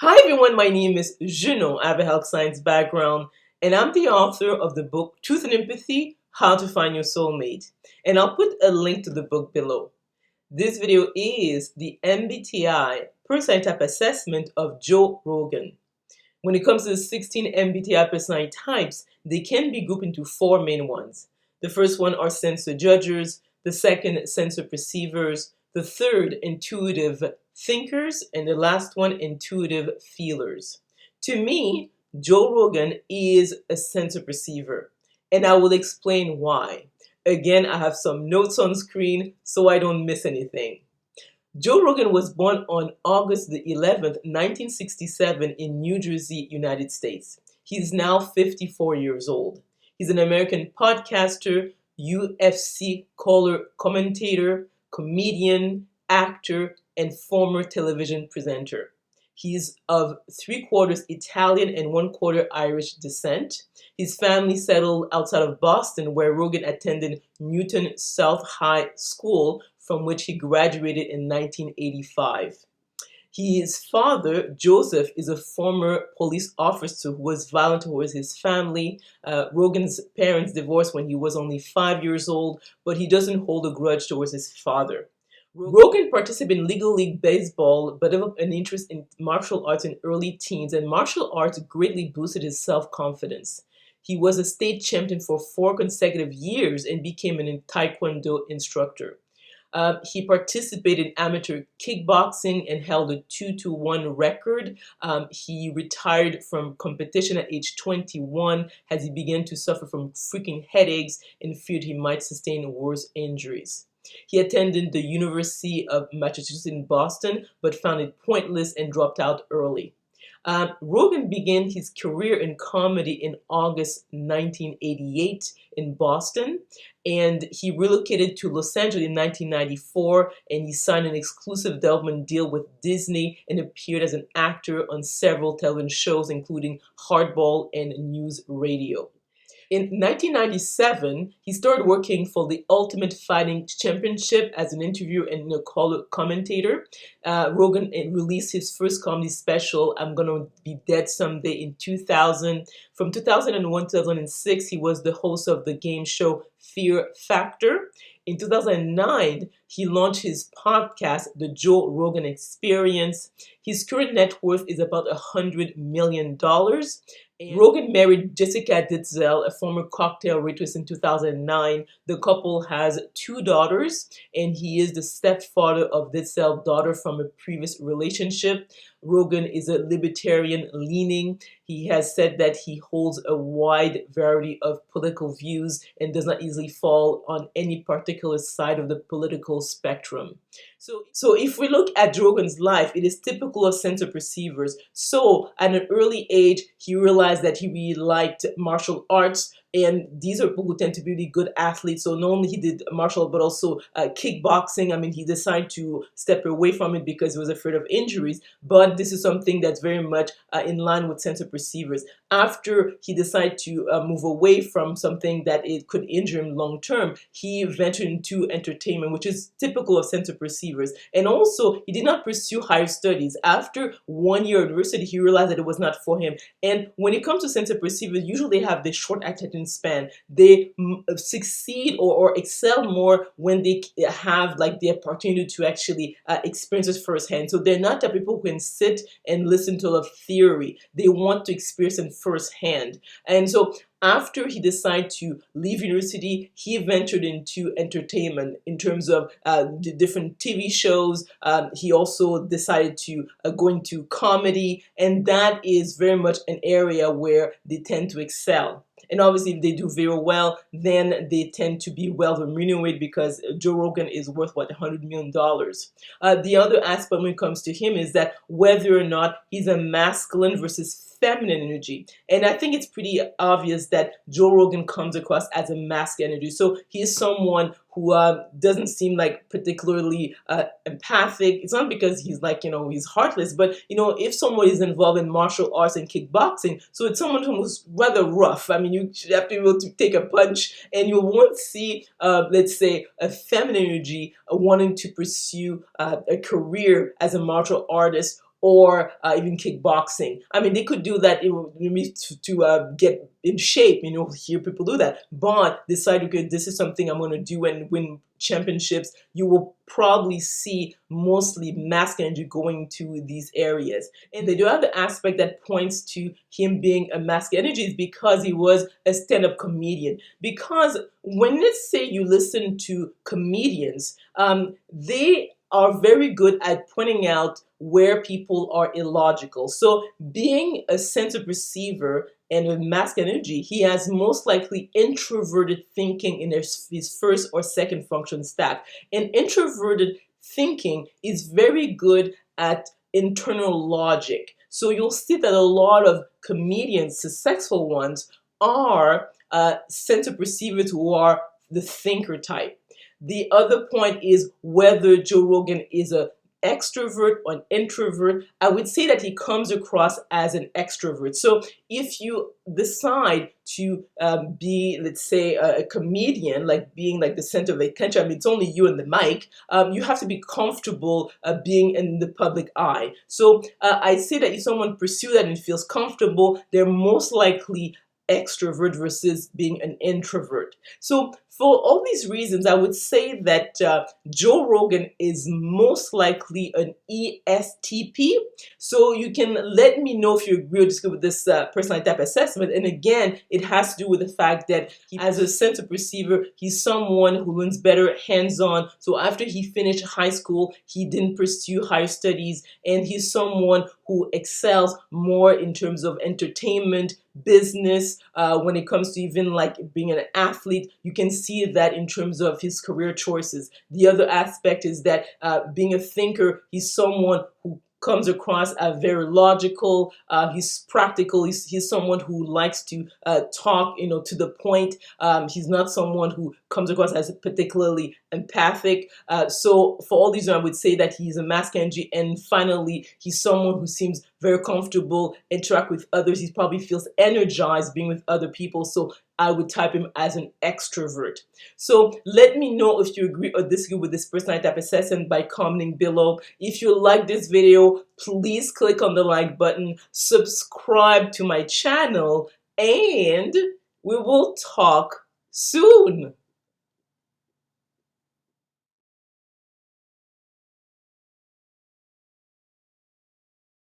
Hi everyone, my name is Junon. I have a health science background and I'm the author of the book Truth and Empathy, How to Find Your Soulmate. And I'll put a link to the book below. This video is the MBTI personality type assessment of Joe Rogan. When it comes to the 16 MBTI personality types, they can be grouped into four main ones. The first one are sensor judgers, the second sensor perceivers, the third intuitive thinkers, and the last one intuitive feelers. To me, Joe Rogan is a sensor perceiver, and I will explain why. Again, I have some notes on screen so I don't miss anything. Joe Rogan was born on August the 11th, 1967 in New Jersey, United States. He's now 54 years old. He's an American podcaster, UFC caller commentator, comedian, actor, and former television presenter. He's of 3/4 Italian and 1/4 Irish descent. His family settled outside of Boston, where Rogan attended Newton South High School, from which he graduated in 1985. His father, Joseph, is a former police officer who was violent towards his family. Rogan's parents divorced when he was only 5 years old, but he doesn't hold a grudge towards his father. Rogan participated in Little League Baseball, but developed an interest in martial arts in early teens, and martial arts greatly boosted his self-confidence. He was a state champion for 4 consecutive years and became a Taekwondo instructor. He participated in amateur kickboxing and held a 2-1 record. He retired from competition at age 21 as he began to suffer from freaking headaches and feared he might sustain worse injuries. He attended the University of Massachusetts in Boston, but found it pointless and dropped out early. Rogan began his career in comedy in August 1988 in Boston, and he relocated to Los Angeles in 1994, and he signed an exclusive development deal with Disney and appeared as an actor on several television shows, including Hardball and News Radio. In 1997, he started working for the Ultimate Fighting Championship as an interviewer and a commentator. Rogan released his first comedy special, I'm Gonna Be Dead Someday, in 2000. From 2001 to 2006, he was the host of the game show Fear Factor. In 2009, he launched his podcast, The Joe Rogan Experience. His current net worth is about $100 million. Rogan married Jessica Ditzel, a former cocktail waitress, in 2009. The couple has 2 daughters, and he is the stepfather of Ditzel's daughter from a previous relationship. Rogan is a libertarian leaning. He has said that he holds a wide variety of political views and does not easily fall on any particular side of the political spectrum. So if we look at Rogan's life, it is typical of sensor perceivers. So at an early age, he realized that he really liked martial arts, and these are people who tend to be really good athletes. So not only he did martial, but also kickboxing. I mean, he decided to step away from it because he was afraid of injuries. But this is something that's very much in line with sensor perceivers. After he decided to move away from something that it could injure him long term, he ventured into entertainment, which is typical of sensor perceivers. And also, he did not pursue higher studies. After 1 year at university, he realized that it was not for him. And when it comes to sensor perceivers, usually they have this short attention span. They succeed or excel more when they have like the opportunity to actually experience it firsthand. So they're not the people who can sit and listen to a theory. They want to experience it firsthand. And so after he decided to leave university, he ventured into entertainment in terms of the different TV shows. He also decided to go into comedy, and that is very much an area where they tend to excel. And obviously, if they do very well, then they tend to be well remunerated because Joe Rogan is worth, what, $100 million. The other aspect when it comes to him is that whether or not he's a masculine versus feminine energy. And I think it's pretty obvious that Joe Rogan comes across as a masculine energy. So he is someone who doesn't seem like particularly empathic. It's not because he's like, he's heartless, but, if someone is involved in martial arts and kickboxing, so it's someone who's rather rough. I mean, you should have to be able to take a punch, and you won't see, let's say, a feminine energy wanting to pursue a career as a martial artist or even kickboxing. I mean, they could do that to get in shape. You know, hear people do that, but decide, okay, this is something I'm going to do and win championships. You will probably see mostly masculine energy going to these areas. And they do have the aspect that points to him being a masculine energy is because he was a stand-up comedian. Because when, let's say, you listen to comedians, they are very good at pointing out where people are illogical. So being a sensitive receiver and with masculine energy, he has most likely introverted thinking in his first or second function stack. And introverted thinking is very good at internal logic. So you'll see that a lot of comedians, successful ones, are sensitive receivers who are the thinker type. The other point is whether Joe Rogan is an extrovert or an introvert. I would say that he comes across as an extrovert. So if you decide to be, let's say, a comedian, like being like the center of attention, I mean, it's only you and the mic, you have to be comfortable being in the public eye. So I say that if someone pursues that and feels comfortable, they're most likely extrovert versus being an introvert. So for all these reasons, I would say that Joe Rogan is most likely an ESTP. So you can let me know if you agree or disagree with this personality type assessment. And again, it has to do with the fact that as a sensitive receiver, he's someone who learns better hands-on. So after he finished high school, he didn't pursue higher studies, and he's someone who excels more in terms of entertainment, business, when it comes to even like being an athlete. You can see that in terms of his career choices. The other aspect is that being a thinker, he's someone who comes across as very logical. He's practical. He's someone who likes to talk, you know, to the point. He's not someone who comes across as particularly empathic. So for all these, I would say that he's a masculine energy. And finally, he's someone who seems very comfortable, interact with others. He probably feels energized being with other people. So I would type him as an extrovert. So let me know if you agree or disagree with this personality type assessment by commenting below. If you like this video, please click on the like button, subscribe to my channel, and we will talk soon.